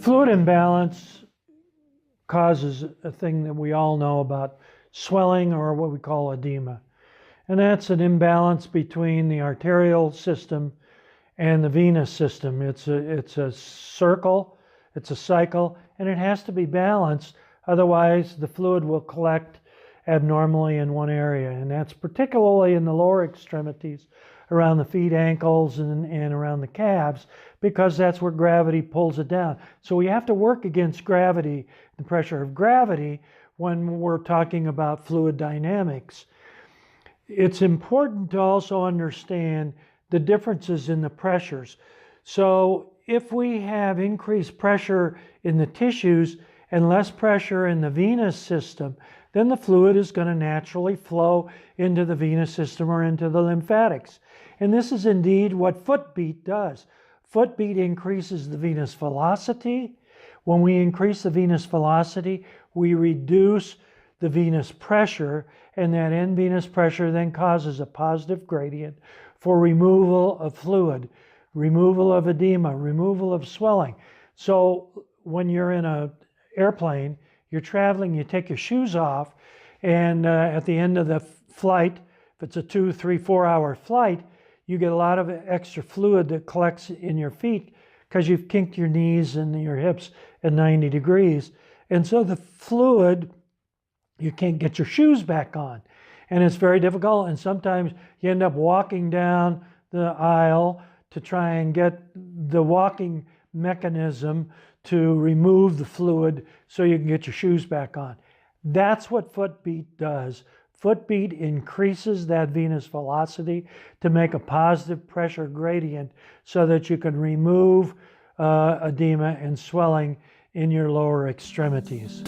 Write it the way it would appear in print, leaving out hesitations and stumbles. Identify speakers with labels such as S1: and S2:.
S1: Fluid imbalance causes a thing that we all know about swelling, or what we call edema. And that's an imbalance between the arterial system and the venous system. It's a circle, it's a cycle, and it has to be balanced. Otherwise, the fluid will collect abnormally in one area. And that's particularly in the lower extremities, around the feet, ankles, and around the calves, because that's where gravity pulls it down. So we have to work against gravity, the pressure of gravity, when we're talking about fluid dynamics. It's important to also understand the differences in the pressures. So if we have increased pressure in the tissues and less pressure in the venous system, then the fluid is going to naturally flow into the venous system or into the lymphatics. And this is indeed what Footbeat does. Footbeat increases the venous velocity. When we increase the venous velocity, we reduce the venous pressure, and that end venous pressure then causes a positive gradient for removal of fluid, removal of edema, removal of swelling. So when you're in an airplane, you're traveling, you take your shoes off, and at the end of the flight, if it's a 2, 3, 4 hour flight, you get a lot of extra fluid that collects in your feet because you've kinked your knees and your hips at 90 degrees. And so the fluid, you can't get your shoes back on. And it's very difficult, and sometimes you end up walking down the aisle to try and get the walking mechanism to remove the fluid so you can get your shoes back on. That's what Footbeat does. Footbeat increases that venous velocity to make a positive pressure gradient so that you can remove edema and swelling in your lower extremities.